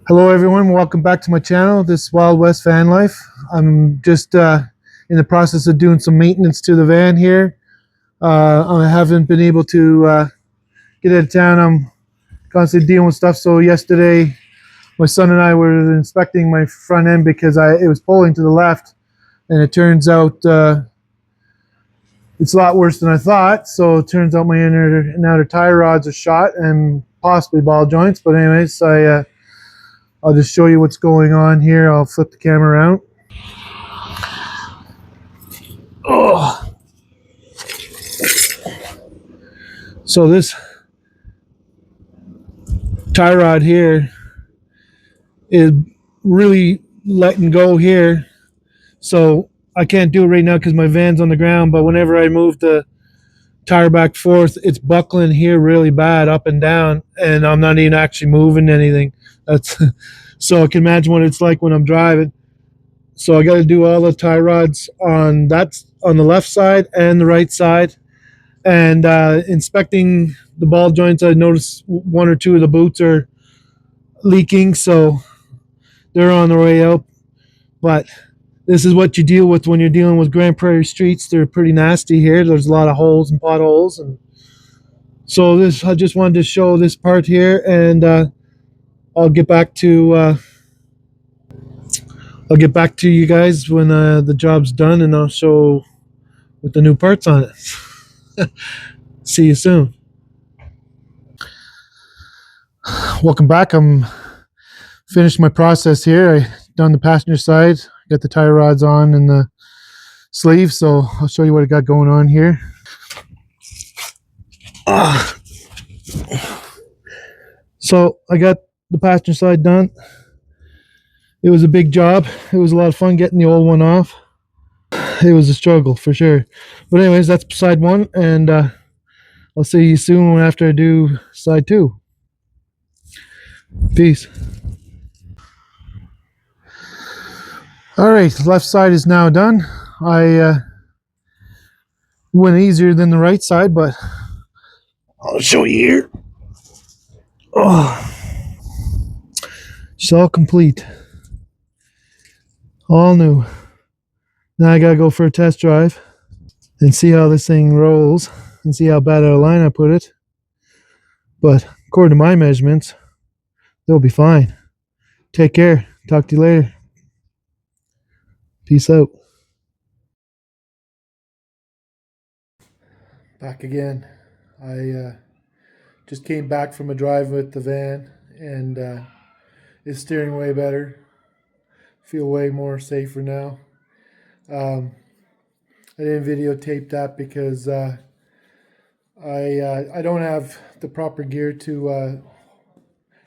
Hello, everyone. Welcome back to my channel. This is Wild West Van Life. I'm just in the process of doing some maintenance to the van here. I haven't been able to get out of town. I'm constantly dealing with stuff. So yesterday, my son and I were inspecting my front end because it was pulling to the left, and it turns out it's a lot worse than I thought. So it turns out my inner and outer tie rods are shot and possibly ball joints. But anyways, I'll just show you what's going on here. I'll flip the camera around. Oh, so this tie rod here is really letting go here. So I can't do it right now because my van's on the ground. But whenever I move the tire back forth, it's buckling here really bad up and down, and I'm not even actually moving anything. That's so I can imagine what it's like when I'm driving. So I got to do all the tie rods on the left side and the right side. And inspecting the ball joints, I noticed one or two of the boots are leaking, so they're on their way out. But this is what you deal with when you're dealing with Grand Prairie streets. They're pretty nasty here. There's a lot of holes and potholes, and so this I just wanted to show this part here, and I'll get back to you guys when the job's done, and I'll show with the new parts on it. See you soon. Welcome back. I'm finished my process here. I done the passenger side, got the tire rods on and the sleeve, so I'll show you what I got going on here. So I got the passenger side done. It was a big job. It was a lot of fun getting the old one off. It was a struggle for sure. But anyways, that's side one, and I'll see you soon after I do side two. Peace. All right, left side is now done. I went easier than the right side, but I'll show you here. Oh, it's all complete. All new. Now I gotta go for a test drive and see how this thing rolls and see how bad out of line I put it. But according to my measurements, they'll be fine. Take care. Talk to you later. Peace out. Back again. I just came back from a drive with the van, and it's steering way better. Feel way more safer now. I didn't videotape that because I don't have the proper gear to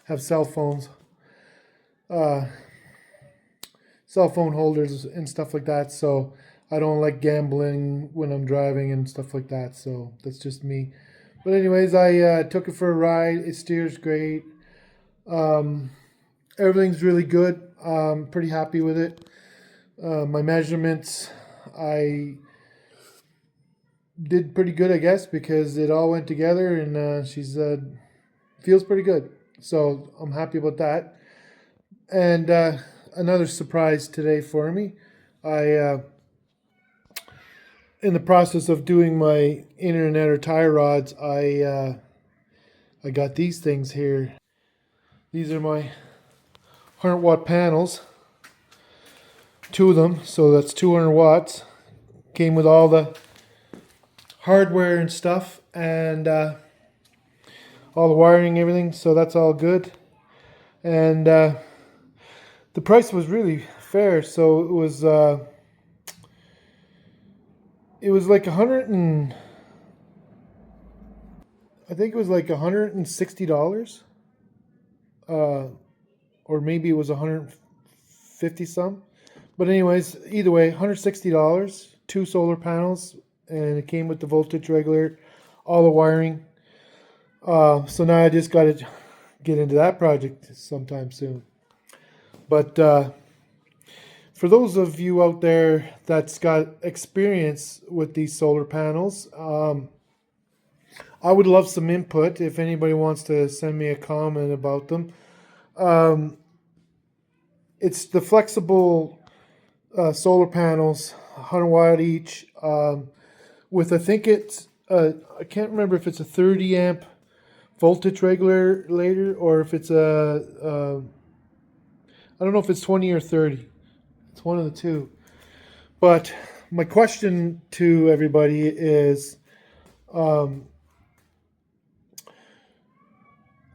have cell phones, uh, cell phone holders and stuff like that. So I don't like gambling when I'm driving and stuff like that. So that's just me. But anyways, I took it for a ride. It steers great. Um, Everything's really good. Pretty happy with it. My measurements, I did pretty good, I guess, because it all went together, and she's feels pretty good. So I'm happy about that. And another surprise today for me. I in the process of doing my inner and outer tie rods, I got these things here. These are my 100-watt panels. Two of them, so that's 200 watts. Came with all the hardware and stuff, and all the wiring, everything. So that's all good. And the price was really fair. So it was like I think it was like $160, or maybe it was 150 some. But anyways, either way, $160, two solar panels, and it came with the voltage regulator, all the wiring. So now I just got to get into that project sometime soon. But for those of you out there that's got experience with these solar panels, I would love some input if anybody wants to send me a comment about them. Um, it's the flexible solar panels, 100 watt each, with I think it's I can't remember if it's a 30 amp voltage regulator or if it's I don't know if it's 20 or 30. It's one of the two. But my question to everybody is, um,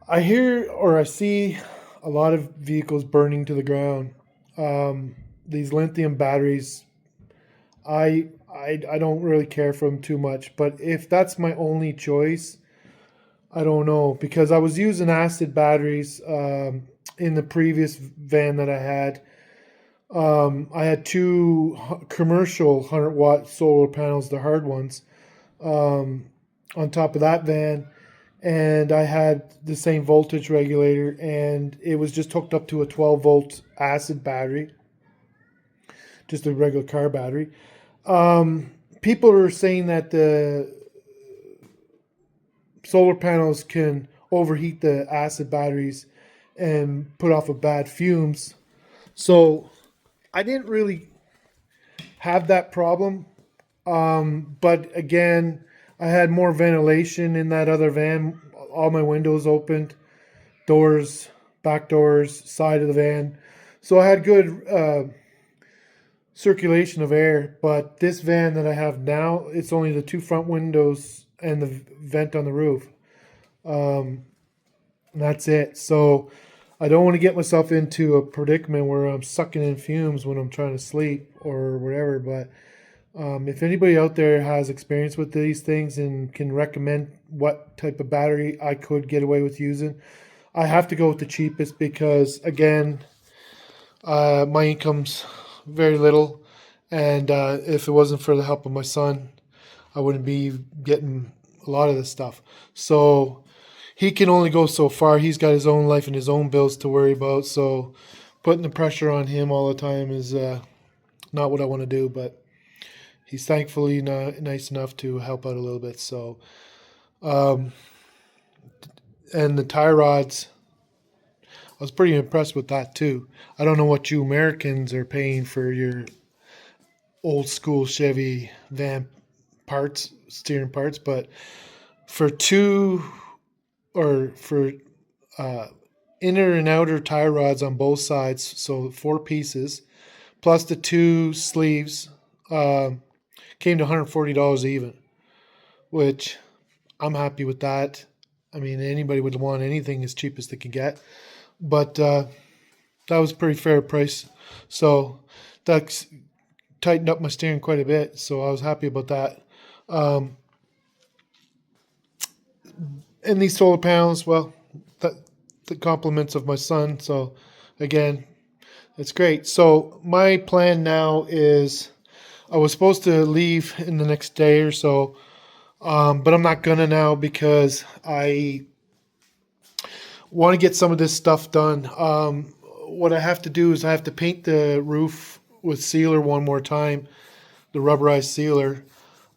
I hear or I see a lot of vehicles burning to the ground. These lithium batteries, I don't really care for them too much. But if that's my only choice, I don't know because I was using acid batteries in the previous van that I had. I had two commercial 100 watt solar panels, the hard ones, um, on top of that van, and I had the same voltage regulator, and it was just hooked up to a 12-volt acid battery, just a regular car battery. People are saying that the solar panels can overheat the acid batteries and put off a bad fumes. So I didn't really have that problem. But again, I had more ventilation in that other van. All my windows opened, doors, back doors, side of the van. So I had good circulation of air. But this van that I have now, it's only the two front windows and the vent on the roof. Um, and that's it. So I don't want to get myself into a predicament where I'm sucking in fumes when I'm trying to sleep or whatever. But if anybody out there has experience with these things and can recommend what type of battery I could get away with using, I have to go with the cheapest because, again, my income's very little. And if it wasn't for the help of my son, I wouldn't be getting a lot of this stuff. So he can only go so far. He's got his own life and his own bills to worry about. So putting the pressure on him all the time is not what I want to do. But he's thankfully nice enough to help out a little bit. So, um, and the tie rods, I was pretty impressed with that too. I don't know what you Americans are paying for your old school Chevy van parts, steering parts, but for two or for uh, inner and outer tie rods on both sides, so 4 pieces, plus the two sleeves, um, came to $140 even, which I'm happy with that. I mean, anybody would want anything as cheap as they can get, but that was a pretty fair price. So that's tightened up my steering quite a bit. So I was happy about that. Um, and these solar panels, well, the compliments of my son. So again, it's great. So my plan now is I was supposed to leave in the next day or so, but I'm not gonna now because I want to get some of this stuff done. What I have to do is I have to paint the roof with sealer one more time, the rubberized sealer.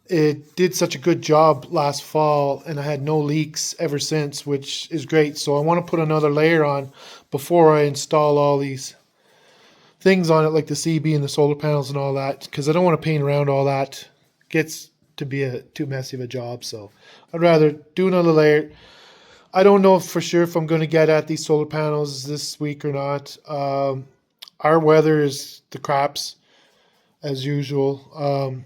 It did such a good job last fall, and I had no leaks ever since, which is great. So I want to put another layer on before I install all these things on it, like the CB and the solar panels and all that, because I don't want to paint around all that. It gets to be too messy of a job. So I'd rather do another layer. I don't know for sure if I'm going to get at these solar panels this week or not. Our weather is the craps as usual.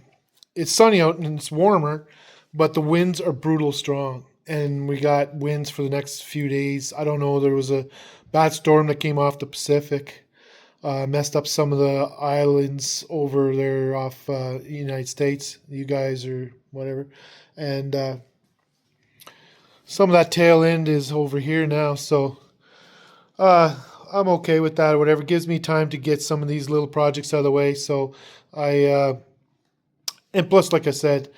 It's sunny out and it's warmer, but the winds are brutal strong. And we got winds for the next few days. I don't know. There was a bad storm that came off the Pacific, messed up some of the islands over there off the United States, you guys or whatever. And some of that tail end is over here now. So I'm okay with that or whatever. It gives me time to get some of these little projects out of the way. So and plus, like I said,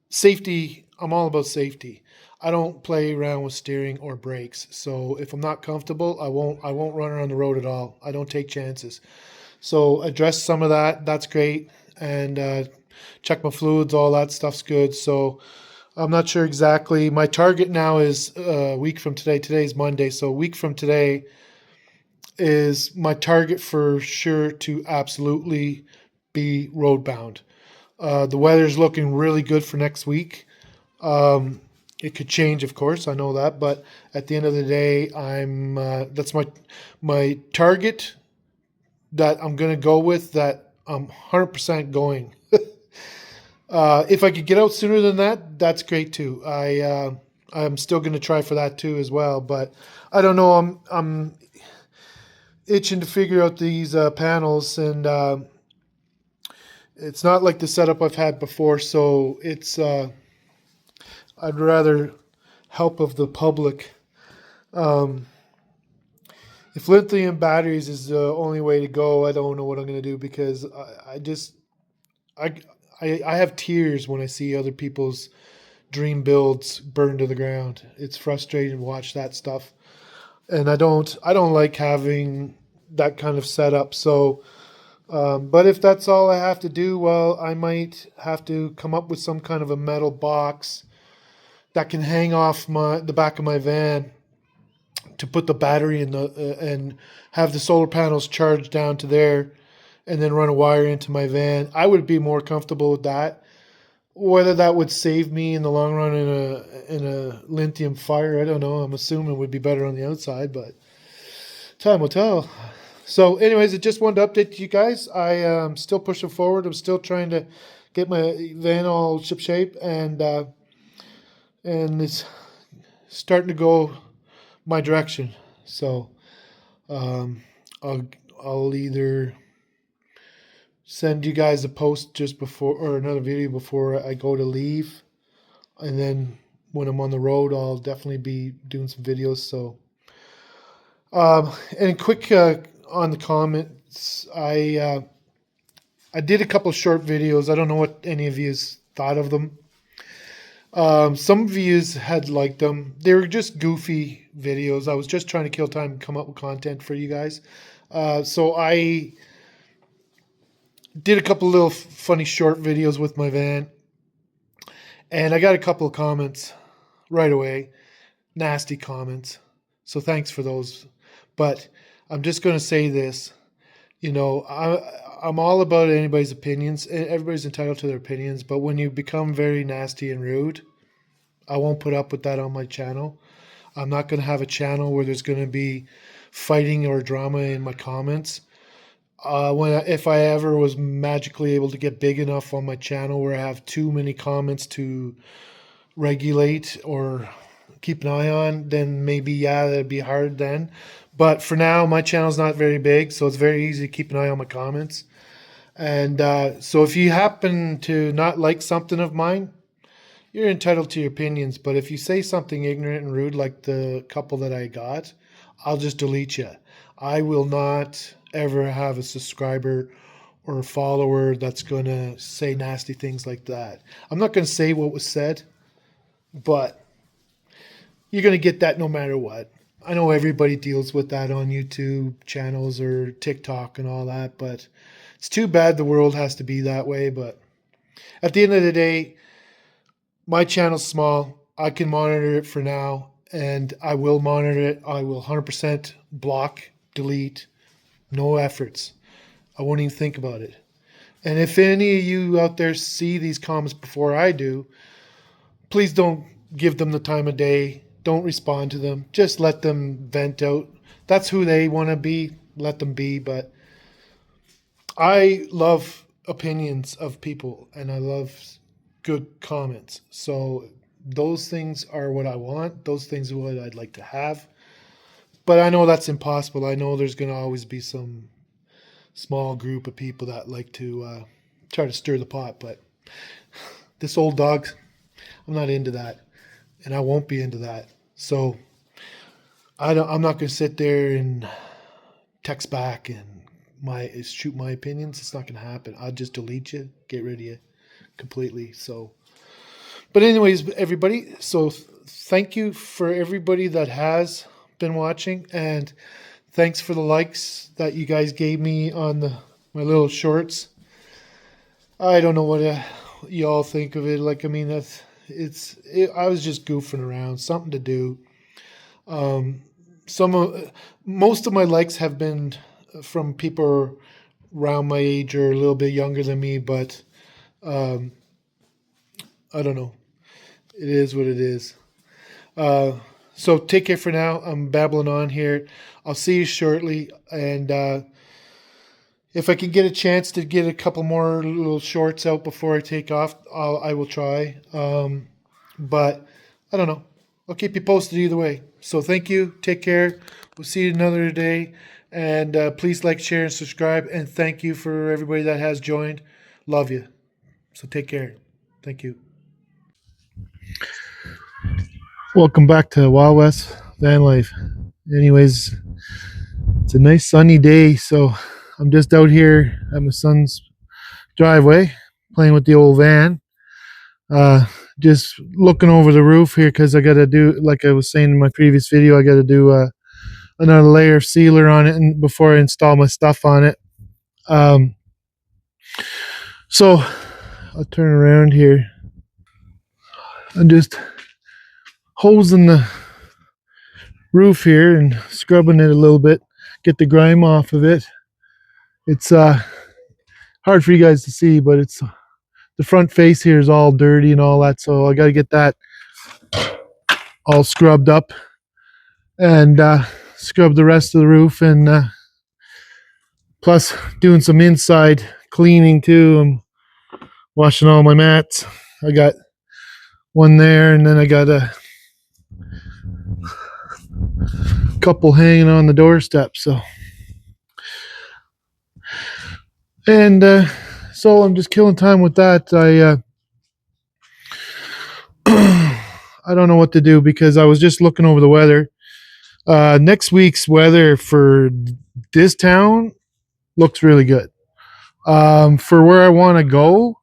safety, I'm all about safety. I don't play around with steering or brakes. So if I'm not comfortable, I won't run around the road at all. I don't take chances. So address some of that. That's great. And check my fluids, all that stuff's good. So I'm not sure exactly. My target now is a week from today. Today's Monday. So a week from today, is my target for sure to absolutely be road bound. The weather's looking really good for next week. It could change, of course, I know that, but at the end of the day, I'm that's my target that I'm gonna go with. That I'm 100% going. If I could get out sooner than that, that's great too. I'm still gonna try for that too as well, but I don't know. I'm itching to figure out these panels, and it's not like the setup I've had before, so it's I'd rather help of the public. Um, if lithium batteries is the only way to go, I don't know what I'm going to do, because I just I, I have tears when I see other people's dream builds burn to the ground. It's frustrating to watch that stuff, and I don't like having that kind of setup. So, but if that's all I have to do, well, I might have to come up with some kind of a metal box that can hang off the back of my van to put the battery in the and have the solar panels charged down to there, and then run a wire into my van. I would be more comfortable with that. Whether that would save me in the long run in a lithium fire, I don't know. I'm assuming it would be better on the outside, but time will tell. So, anyways, I just wanted to update you guys. I am still pushing forward. I'm still trying to get my van all ship shape, and it's starting to go my direction. So, um, I'll I'll either send you guys a post just before, or another video before I go to leave, and then when I'm on the road, I'll definitely be doing some videos. So, and quick on the comments, I did a couple short videos. I don't know what any of you thought of them. Some of you had liked them. They were just goofy videos. I was just trying to kill time and come up with content for you guys. So I did a couple little funny short videos with my van, and I got a couple of comments right away, nasty comments. So thanks for those. But I'm just going to say this. I'm all about anybody's opinions. Everybody's entitled to their opinions. But when you become very nasty and rude, I won't put up with that on my channel. I'm not going to have a channel where there's going to be fighting or drama in my comments. If I ever was magically able to get big enough on my channel where I have too many comments to regulate or keep an eye on, then maybe, yeah, that'd be hard then. But for now, my channel's not very big, so it's very easy to keep an eye on my comments. And so if you happen to not like something of mine, you're entitled to your opinions. But if you say something ignorant and rude like the couple that I got, I'll just delete you. I will not ever have a subscriber or a follower that's going to say nasty things like that. I'm not going to say what was said, but you're going to get that no matter what. I know everybody deals with that on YouTube channels or TikTok and all that, but it's too bad the world has to be that way. But at the end of the day, my channel's small. I can monitor it for now, and I will monitor it. I will 100% block, delete, no efforts. I won't even think about it. And if any of you out there see these comments before I do, please don't give them the time of day. Don't respond to them. Just let them vent out. That's who they want to be. Let them be. But I love opinions of people, and I love good comments. So those things are what I want. Those things are what I'd like to have. But I know that's impossible. I know there's going to always be some small group of people that like to try to stir the pot. But this old dog, I'm not into that, and I won't be into that. So I'm not going to sit there and text back and shoot my opinions. It's not going to happen. I'll just delete you, get rid of you completely. So, but anyways, everybody. So thank you for everybody that has been watching, and thanks for the likes that you guys gave me on my little shorts. I don't know what y'all think of it. Like, I mean, I was just goofing around, something to do. some of most of my likes have been from people around my age or a little bit younger than me, but um, I don't know. It is what it is. Uh, so take care for now. I'm babbling on here. I'll see you shortly, and if I can get a chance to get a couple more little shorts out before I take off, I will try. But I don't know. I'll keep you posted either way. So thank you. Take care. We'll see you another day. And please like, share, and subscribe. And thank you for everybody that has joined. Love you. So take care. Thank you. Welcome back to Wild West Van Life. Anyways, it's a nice sunny day. So I'm just out here at my son's driveway playing with the old van. Just looking over the roof here because I got to do, like I was saying in my previous video, I got to do another layer of sealer on it and before I install my stuff on it. Um, so I'll turn around here. I'm just hosing the roof here and scrubbing it a little bit, get the grime off of it. It's hard for you guys to see, but it's the front face here is all dirty and all that, so I got to get that all scrubbed up and scrub the rest of the roof, and plus doing some inside cleaning too. I'm washing all my mats. I got one there, and then I got a couple hanging on the doorstep. So, and so I'm just killing time with that. I don't know what to do because I was just looking over the weather. Next week's weather for this town looks really good. For where I want to go,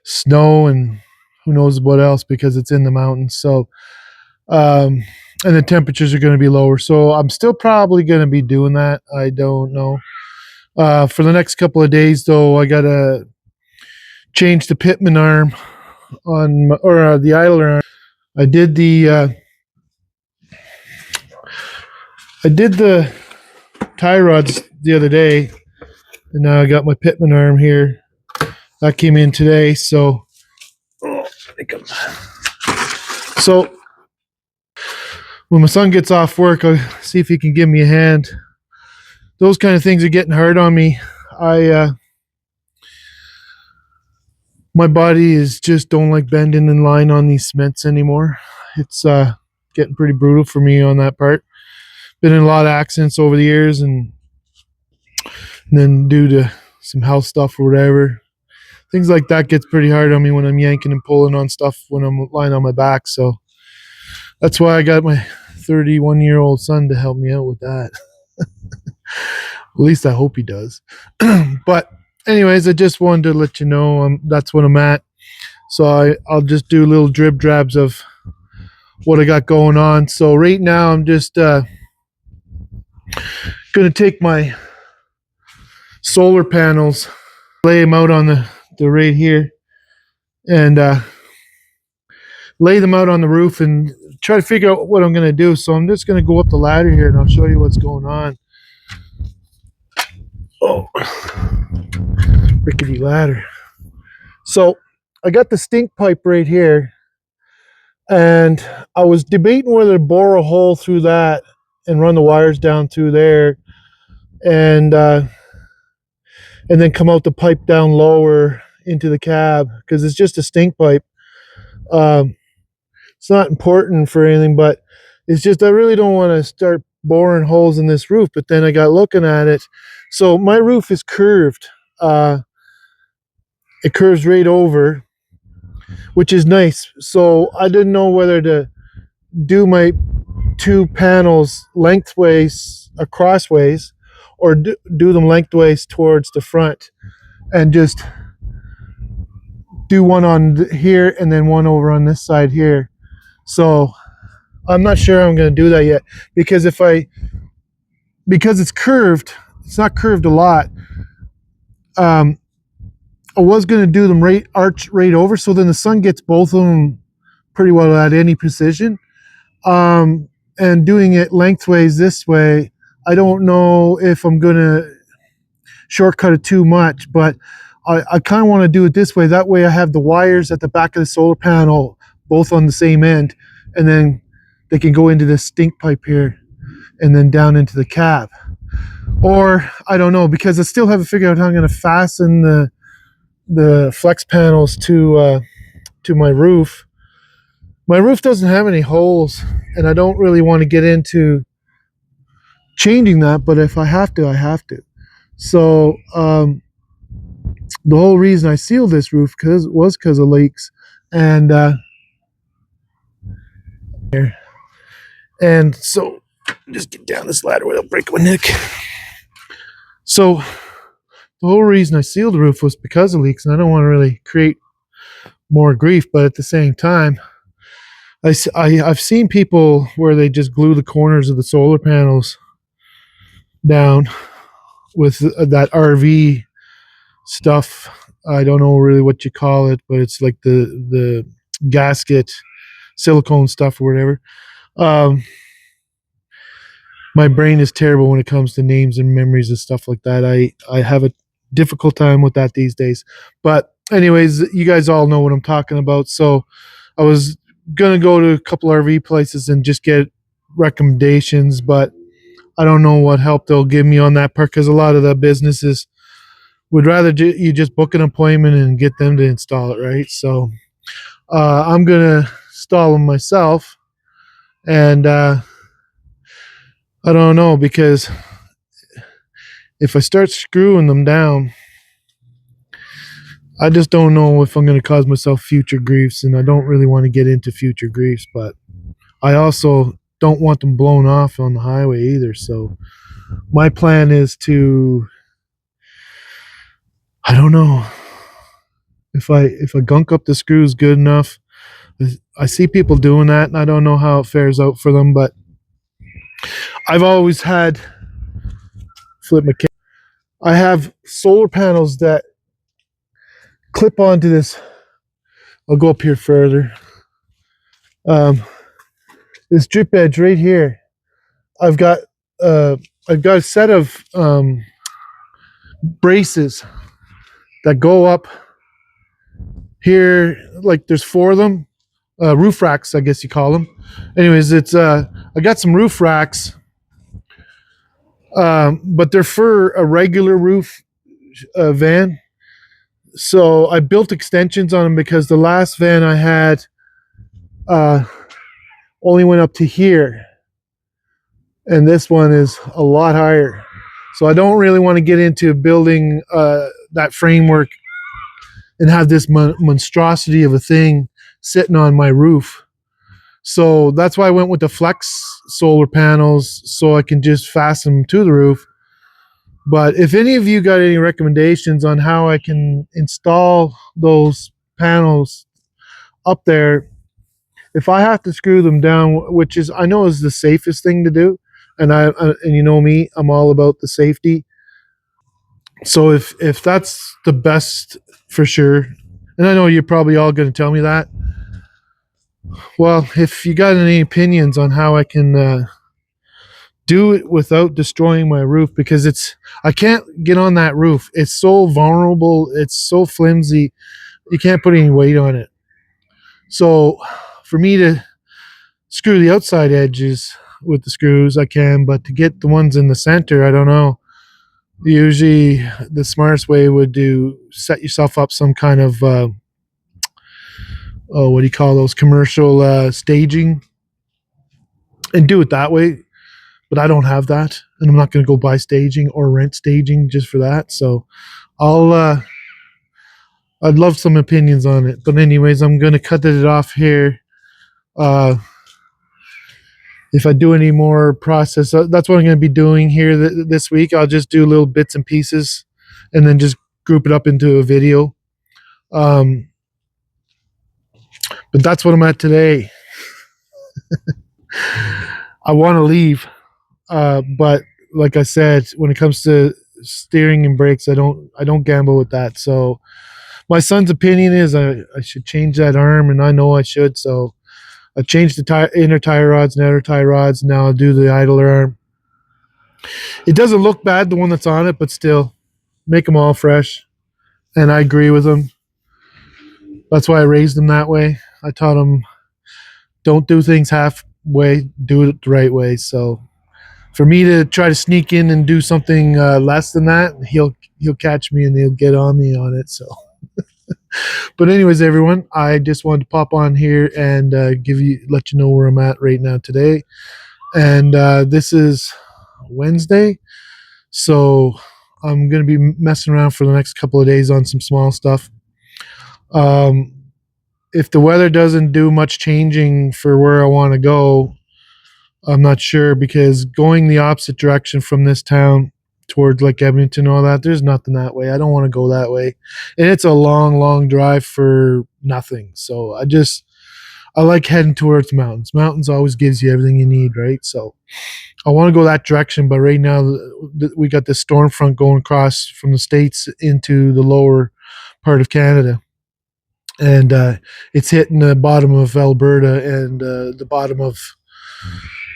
snow and who knows what else because it's in the mountains. So, and the temperatures are going to be lower. So I'm still probably going to be doing that. I don't know. For the next couple of days, though, I got to change the pitman arm on my, or the idler arm. I did the tie rods the other day, and now I got my pitman arm here. That came in today, so when my son gets off work, I'll see if he can give me a hand. Those kind of things are getting hard on me. My body is just don't like bending in line on these cements anymore. It's getting pretty brutal for me on that part. Been in a lot of accidents over the years, and then due to some health stuff or whatever, things like that gets pretty hard on me when I'm yanking and pulling on stuff when I'm lying on my back. So that's why I got my 31-year-old son to help me out with that. At least I hope he does. But anyways, I just wanted to let you know that's what I'm at. So I'll just do little drib drabs of what I got going on. So right now I'm just going to take my solar panels, lay them out on the right here, and lay them out on the roof and try to figure out what I'm going to do. So I'm just going to go up the ladder here and I'll show you what's going on. Oh, rickety ladder. So I got the stink pipe right here, and I was debating whether to bore a hole through that and run the wires down through there, and then come out the pipe down lower into the cab because it's just a stink pipe. It's not important for anything, but it's just I really don't want to start boring holes in this roof. But then I got looking at it. So my roof is curved. It curves right over, which is nice. So I didn't know whether to do my two panels lengthways, crossways, or do them lengthways towards the front, and just do one on here and then one over on this side here. So I'm not sure I'm going to do that yet because because it's curved, it's not curved a lot. I was going to do them arch right over, so then the sun gets both of them pretty well at any precision. And and doing it lengthways this way, I don't know if I'm gonna shortcut it too much, but I kind of want to do it this way. That way I have the wires at the back of the solar panel both on the same end, and then they can go into this stink pipe here and then down into the cab. Or I don't know, because I still haven't figured out how I'm going to fasten the flex panels to my roof. My roof doesn't have any holes, and I don't really want to get into changing that, but if I have to, I have to. So the whole reason I sealed this roof was because of leaks, and so just get down this ladder without breaking my neck. So the whole reason I sealed the roof was because of leaks, and I don't want to really create more grief, but at the same time, I've seen people where they just glue the corners of the solar panels down with that RV stuff. I don't know really what you call it, but it's like the gasket silicone stuff or whatever. My brain is terrible when it comes to names and memories and stuff like that. I have a difficult time with that these days. But anyways, you guys all know what I'm talking about. So I was gonna go to a couple RV places and just get recommendations, but I don't know what help they'll give me on that part, because a lot of the businesses would rather you just book an appointment and get them to install it, right? So I'm gonna install them myself, and I don't know, because if I start screwing them down, I just don't know if I'm going to cause myself future griefs, and I don't really want to get into future griefs, but I also don't want them blown off on the highway either. So my plan is to, I don't know, if I gunk up the screws good enough. I see people doing that, and I don't know how it fares out for them, but I've always had I have solar panels that clip onto this. I'll go up here further. This drip edge right here. I've got a set of braces that go up here. Like there's 4 of them, roof racks, I guess you call them. Anyways, it's I got some roof racks, but they're for a regular roof van. So I built extensions on them because the last van I had only went up to here, and this one is a lot higher. So I don't really want to get into building that framework and have this monstrosity of a thing sitting on my roof. So that's why I went with the flex solar panels, so I can just fasten them to the roof. But if any of you got any recommendations on how I can install those panels up there, if I have to screw them down, which is, I know, is the safest thing to do, and and you know me, I'm all about the safety. So if that's the best, for sure, and I know you're probably all going to tell me that, well, if you got any opinions on how I can do it without destroying my roof, because I can't get on that roof. It's so vulnerable. It's so flimsy. You can't put any weight on it. So for me to screw the outside edges with the screws, I can, but to get the ones in the center, I don't know. Usually the smartest way would set yourself up some kind of what do you call those, commercial staging, and do it that way. But I don't have that, and I'm not going to go buy staging or rent staging just for that. So I'd love some opinions on it. But anyways, I'm going to cut it off here. If I do any more process, that's what I'm going to be doing here this week. I'll just do little bits and pieces and then just group it up into a video. But that's what I'm at today. I want to leave. But like I said, when it comes to steering and brakes, I don't gamble with that. So my son's opinion is I should change that arm, and I know I should. So I changed the inner tie rods and outer tie rods. Now I'll do the idler arm. It doesn't look bad, the one that's on it, but still, make them all fresh. And I agree with them. That's why I raised them that way. I taught them, don't do things halfway, do it the right way. So for me to try to sneak in and do something less than that, he'll catch me and he'll get on me on it. So, but anyways, everyone, I just wanted to pop on here and let you know where I'm at right now today. And this is Wednesday, so I'm gonna be messing around for the next couple of days on some small stuff. If the weather doesn't do much changing for where I want to go, I'm not sure, because going the opposite direction from this town towards like Edmonton and all that, there's nothing that way. I don't want to go that way. And it's a long, long drive for nothing. So I like heading towards mountains. Mountains always gives you everything you need, right? So I want to go that direction, but right now we got this storm front going across from the States into the lower part of Canada. And it's hitting the bottom of Alberta and the bottom of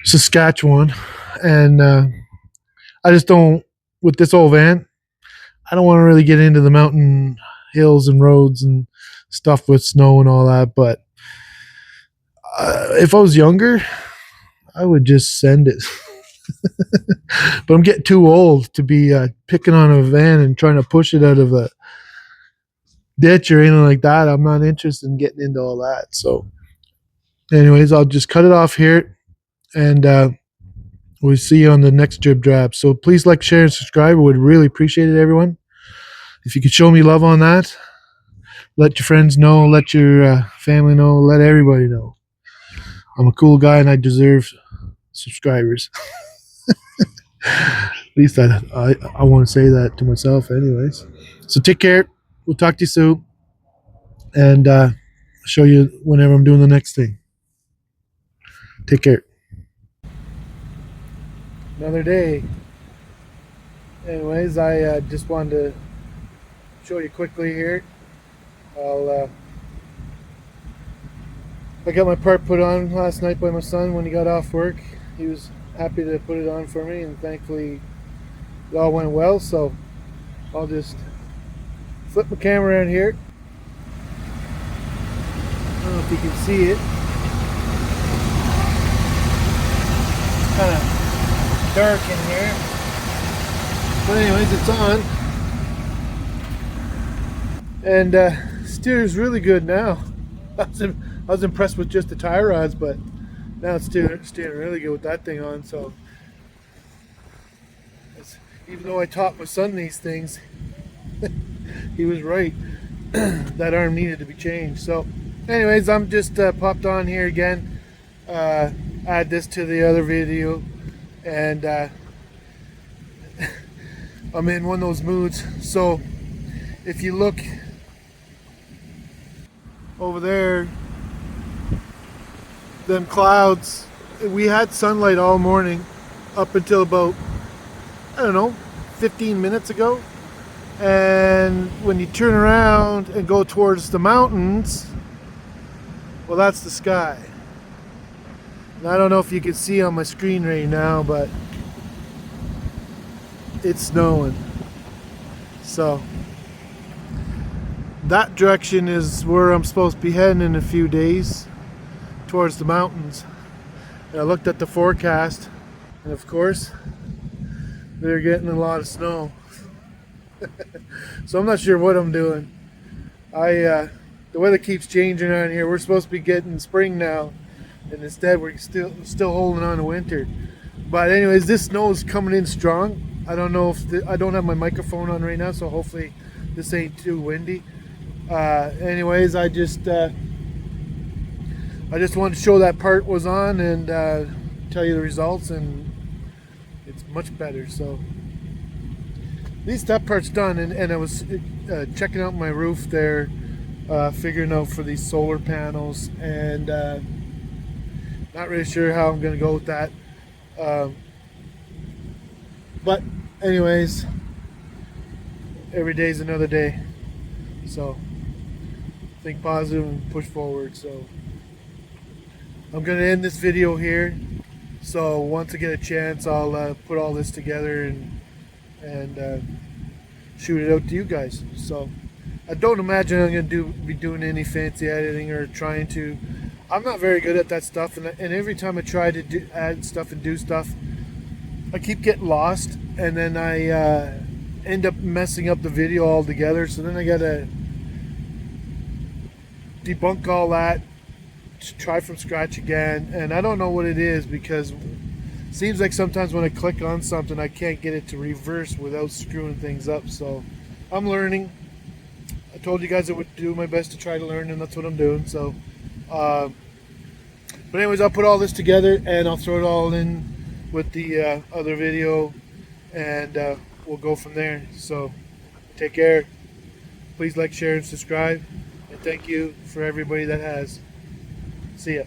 Saskatchewan. And I just don't, with this old van, I don't want to really get into the mountain hills and roads and stuff with snow and all that. But if I was younger, I would just send it. But I'm getting too old to be picking on a van and trying to push it out of a ditch or anything like that. I'm not interested in getting into all that. So anyways, I'll just cut it off here, and we'll see you on the next Drib Drab. So please like, share, and subscribe. I would really appreciate it, everyone. If you could show me love on that, let your friends know, let your family know, let everybody know. I'm a cool guy and I deserve subscribers. At least I want to say that to myself anyways. So take care. We'll talk to you soon. And show you whenever I'm doing the next thing. Take care. Another day. Anyways, I just wanted to show you quickly here. I got my part put on last night by my son when he got off work. He was happy to put it on for me, and thankfully it all went well. So I'll just flip my camera around here. I don't know if you can see it. It's kind of dark in here. But anyways, it's on. And steers really good now. I was impressed with just the tie rods, but now it's steering really good with that thing on. So even though I taught my son these things, he was right. That arm needed to be changed. So anyways, I'm just popped on here again, add this to the other video, and I'm in one of those moods. So if you look over there, them clouds, we had sunlight all morning up until about, I don't know, 15 minutes ago. And when you turn around and go towards the mountains, well, that's the sky. And I don't know if you can see on my screen right now, but it's snowing. So that direction is where I'm supposed to be heading in a few days, towards the mountains. And I looked at the forecast, and of course they're getting a lot of snow. So I'm not sure what I'm doing. The weather keeps changing around here. We're supposed to be getting spring now, and instead we're still holding on to winter. But anyways, this snow is coming in strong. I don't know if I don't have my microphone on right now, so hopefully this ain't too windy. Anyways, I just wanted to show that part was on and tell you the results, and it's much better. So at least that part's done, and I was checking out my roof there, figuring out for these solar panels, and not really sure how I'm gonna go with that. But anyways, every day's another day. So think positive and push forward. So I'm gonna end this video here. So once I get a chance, I'll put all this together and shoot it out to you guys. So I don't imagine I'm gonna be doing any fancy editing or trying to. I'm not very good at that stuff, and every time I try to add stuff and do stuff, I keep getting lost, and then I end up messing up the video altogether. So then I gotta debunk all that, try from scratch again, and I don't know what it is, because it seems like sometimes when I click on something I can't get it to reverse without screwing things up. So I'm learning. I told you guys I would do my best to try to learn, and that's what I'm doing. So but anyways, I'll put all this together and I'll throw it all in with the other video, and we'll go from there. So take care. Please like, share, and subscribe, and thank you for everybody that has. See ya.